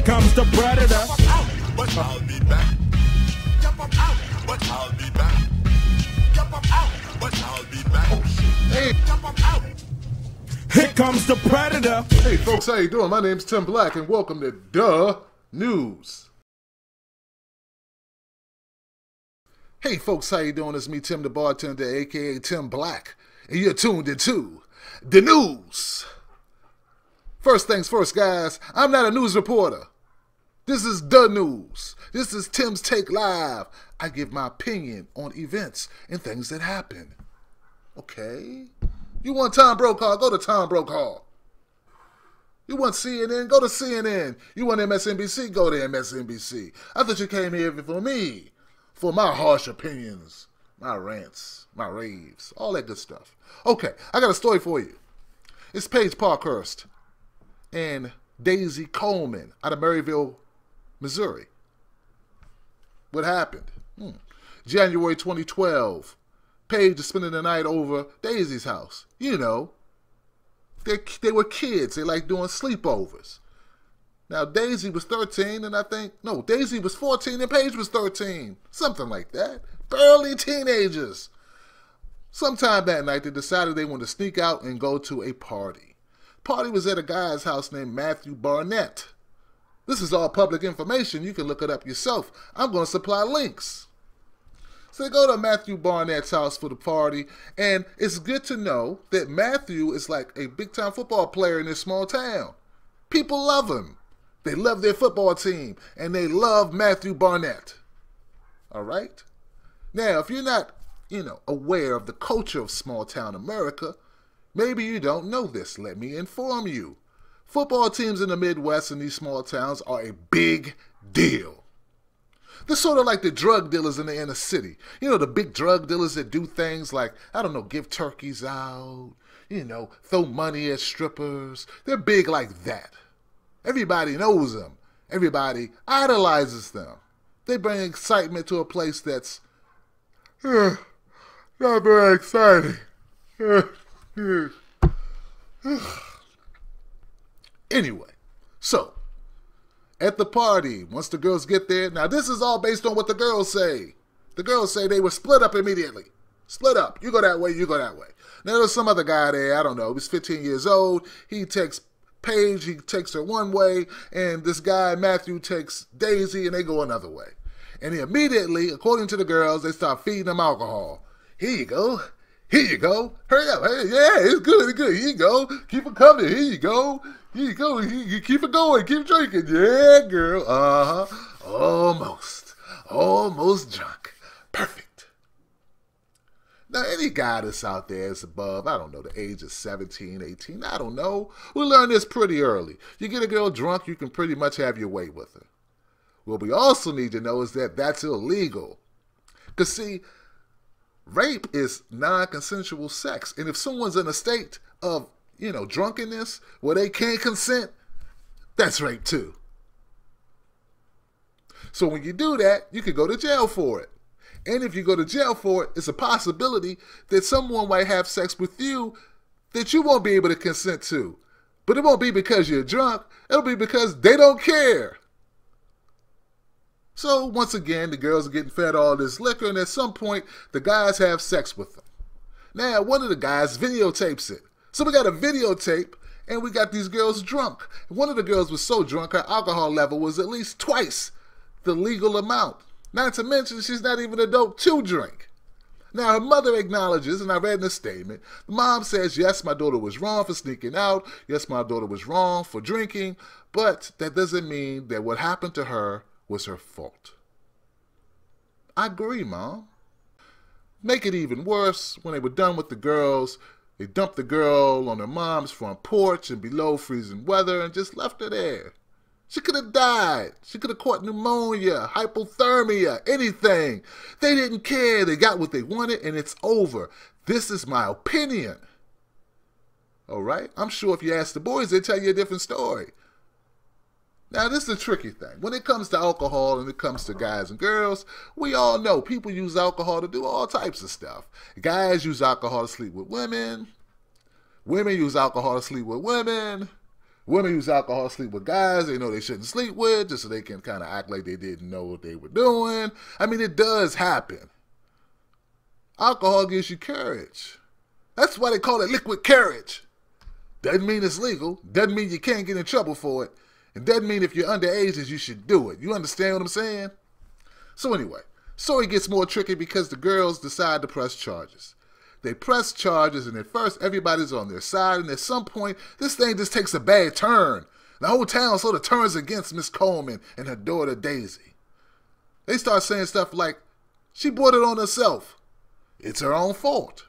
comes the predator. Jump out, but I'll be back. Jump out, but I'll be back. Jump out, but I'll be back. Oh shit! Hey, jump out. Here comes the predator. Hey folks, how you doing? My name's Tim Black and welcome to Duh News. Hey folks, how you doing? It's me, Tim the Bartender, aka Tim Black, and you're tuned into the news. First things first, guys, I'm not a news reporter. This is the news. This is Tim's Take Live. I give my opinion on events and things that happen. Okay? You want Tom Brokaw? Go to Tom Brokaw. You want CNN? Go to CNN. You want MSNBC? Go to MSNBC. I thought you came here for me, for my harsh opinions, my rants, my raves, all that good stuff. Okay, I got a story for you. It's Paige Parkhurst and Daisy Coleman out of Maryville, Missouri. What happened? January 2012. Paige is spending the night over Daisy's house. You know, they were kids. They like doing sleepovers. Now, Daisy was 13, and Daisy was 14 and Paige was 13. Something like that. Barely teenagers. Sometime that night, they decided they wanted to sneak out and go to a party. The party was at a guy's house named Matthew Barnett. This is all public information. You can look it up yourself. I'm going to supply links. So they go to Matthew Barnett's house for the party, and it's good to know that Matthew is like a big-time football player in this small town. People love him. They love their football team, and they love Matthew Barnett. All right? Now, if you're not, aware of the culture of small-town America, maybe you don't know this. Let me inform you. Football teams in the Midwest and these small towns are a big deal. They're sort of like the drug dealers in the inner city. You know, the big drug dealers that do things like, give turkeys out, throw money at strippers. They're big like that. Everybody knows them. Everybody idolizes them. They bring excitement to a place that's not very exciting. Anyway, so at the party, once the girls get there, now this is all based on what the girls say. The girls say they were split up immediately. Split up. You go that way, you go that way. Now there's some other guy there, he was 15 years old. He takes Paige, he takes her one way, and this guy, Matthew, takes Daisy, and they go another way. And immediately, according to the girls, they start feeding them alcohol. Here you go. Here you go. Hurry up. Hey, yeah, it's good, it's good. Here you go. Keep it coming. Here you go. Here you go. You keep it going. Keep drinking. Yeah, girl. Almost drunk. Perfect. Now, any guy that's out there is above, the age of 17, 18, I don't know. We learned this pretty early. You get a girl drunk, you can pretty much have your way with her. What we also need to know is that that's illegal. Because, see, rape is non-consensual sex. And if someone's in a state of, drunkenness where they can't consent, that's rape too. So when you do that, you could go to jail for it. And if you go to jail for it, it's a possibility that someone might have sex with you that you won't be able to consent to. But it won't be because you're drunk. It'll be because they don't care. So once again, the girls are getting fed all this liquor, and at some point, the guys have sex with them. Now, one of the guys videotapes it. So we got a videotape, and we got these girls drunk. One of the girls was so drunk, her alcohol level was at least twice the legal amount. Not to mention, she's not even adult to drink. Now, her mother acknowledges, and I read in the statement, the mom says, yes, my daughter was wrong for sneaking out. Yes, my daughter was wrong for drinking. But that doesn't mean that what happened to her was her fault. I agree, Mom. Make it even worse, when they were done with the girls, they dumped the girl on her mom's front porch in below freezing weather and just left her there. She could have died. She could have caught pneumonia, hypothermia, anything. They didn't care. They got what they wanted, and it's over. This is my opinion. All right? I'm sure if you ask the boys, they'll tell you a different story. Now, this is a tricky thing. When it comes to alcohol and it comes to guys and girls, we all know people use alcohol to do all types of stuff. Guys use alcohol to sleep with women. Women use alcohol to sleep with women. Women use alcohol to sleep with guys they know they shouldn't sleep with, just so they can kind of act like they didn't know what they were doing. I mean, it does happen. Alcohol gives you courage. That's why they call it liquid courage. Doesn't mean it's legal. Doesn't mean you can't get in trouble for it. It doesn't mean if you're underage that you should do it. You understand what I'm saying? So anyway, story gets more tricky because the girls decide to press charges. They press charges, and at first everybody's on their side, and at some point this thing just takes a bad turn. The whole town sort of turns against Miss Coleman and her daughter Daisy. They start saying stuff like, she brought it on herself. It's her own fault.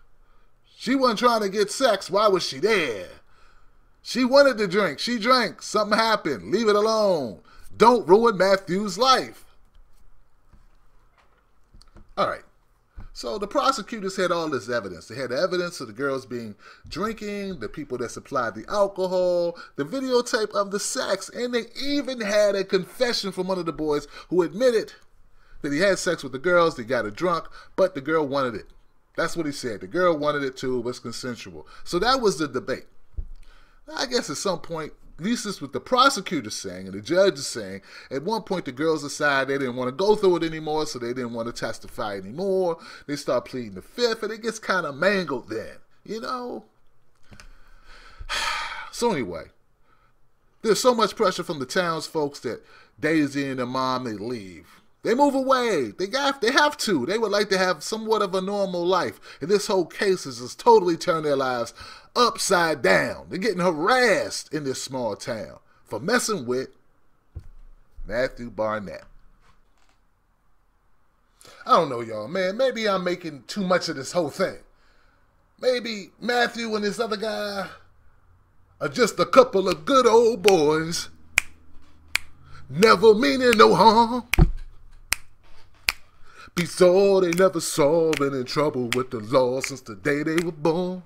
She wasn't trying to get sex. Why was she there? She wanted to drink. She drank. Something happened. Leave it alone. Don't ruin Matthew's life. All right. So the prosecutors had all this evidence. They had evidence of the girls being drinking, the people that supplied the alcohol, the videotape of the sex, and they even had a confession from one of the boys who admitted that he had sex with the girls, they got her drunk, but the girl wanted it. That's what he said. The girl wanted it too, it was consensual. So that was the debate. I guess at some point, at least this is what the prosecutor's saying and the judge is saying, at one point the girls decided they didn't want to go through it anymore, so they didn't want to testify anymore. They start pleading the fifth, and it gets kind of mangled then, you know? So anyway, there's so much pressure from the townsfolk that Daisy and her mom, they leave. They move away. They have to. They would like to have somewhat of a normal life. And this whole case has just totally turned their lives upside down. They're getting harassed in this small town for messing with Matthew Barnett. I don't know, y'all, man. Maybe I'm making too much of this whole thing. Maybe Matthew and this other guy are just a couple of good old boys, never meaning no harm. Peace all they never saw, been in trouble with the law since the day they were born.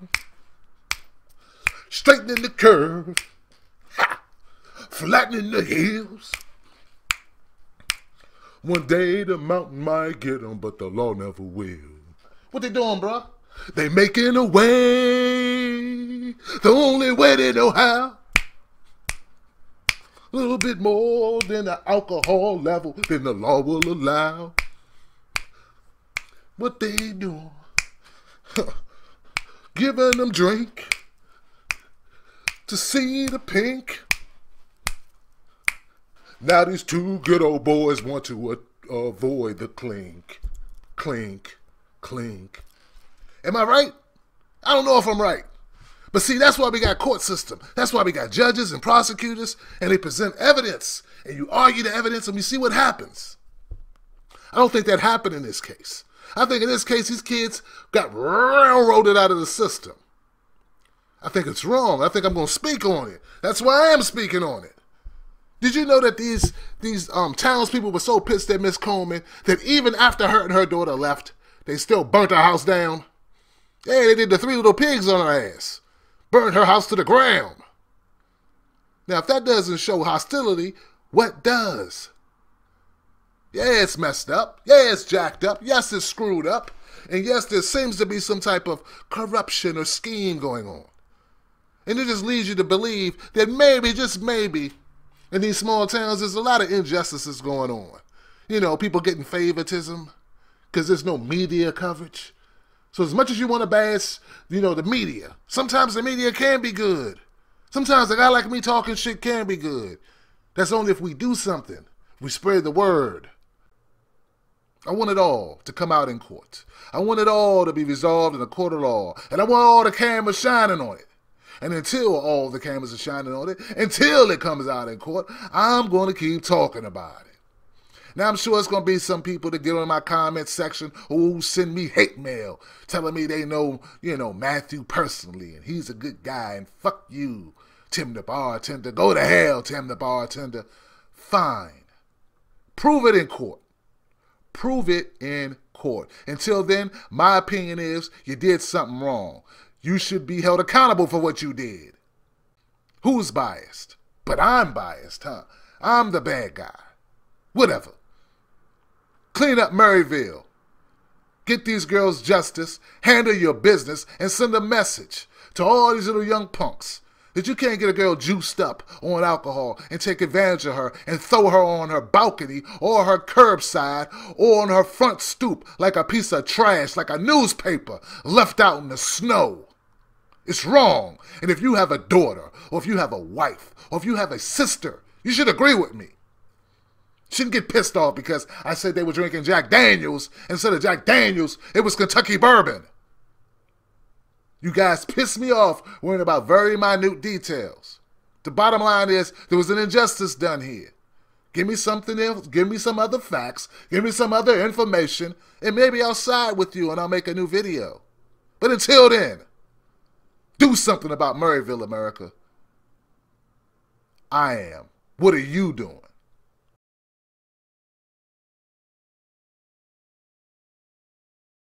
Straightening the curve, flattening the hills. One day the mountain might get them, but the law never will. What they doing, bro? They making a way, the only way they know how. A little bit more than the alcohol level than the law will allow. What they doing? Giving them drink to see the pink. Now these two good old boys want to avoid the clink, clink, clink. Am I right? I don't know if I'm right. But see, that's why we got court system. That's why we got judges and prosecutors, and they present evidence, and you argue the evidence, and we see what happens. I don't think that happened in this case. I think in this case, these kids got railroaded out of the system. I think it's wrong. I think I'm going to speak on it. That's why I am speaking on it. Did you know that these townspeople were so pissed at Miss Coleman that even after her and her daughter left, they still burnt her house down? Yeah, they did the Three Little Pigs on her ass. Burned her house to the ground. Now, if that doesn't show hostility, what does? Yeah, it's messed up. Yeah, it's jacked up. Yes, it's screwed up. And yes, there seems to be some type of corruption or scheme going on. And it just leads you to believe that maybe, just maybe, in these small towns, there's a lot of injustices going on. You know, people getting favoritism because there's no media coverage. So as much as you want to bash, you know, the media, sometimes the media can be good. Sometimes a guy like me talking shit can be good. That's only if we do something. We spread the word. I want it all to come out in court. I want it all to be resolved in a court of law. And I want all the cameras shining on it. And until all the cameras are shining on it, until it comes out in court, I'm going to keep talking about it. Now, I'm sure it's going to be some people that get on my comment section who send me hate mail telling me they know, you know, Matthew personally, and he's a good guy, and fuck you, Tim the bartender. Go to hell, Tim the bartender. Fine. Prove it in court. Prove it in court. Until then, my opinion is you did something wrong. You should be held accountable for what you did. Who's biased? But I'm biased, huh? I'm the bad guy. Whatever. Clean up Maryville. Get these girls justice, handle your business, and send a message to all these little young punks That you can't get a girl juiced up on alcohol and take advantage of her and throw her on her balcony or her curbside or on her front stoop like a piece of trash, like a newspaper left out in the snow. It's wrong. And if you have a daughter, or if you have a wife, or if you have a sister, you should agree with me. You shouldn't get pissed off because I said they were drinking Jack Daniels. Instead of Jack Daniels, it was Kentucky bourbon. You guys piss me off worrying about very minute details. The bottom line is there was an injustice done here. Give me something else. Give me some other facts. Give me some other information. And maybe I'll side with you and I'll make a new video. But until then, do something about Maryville, America. I am. What are you doing?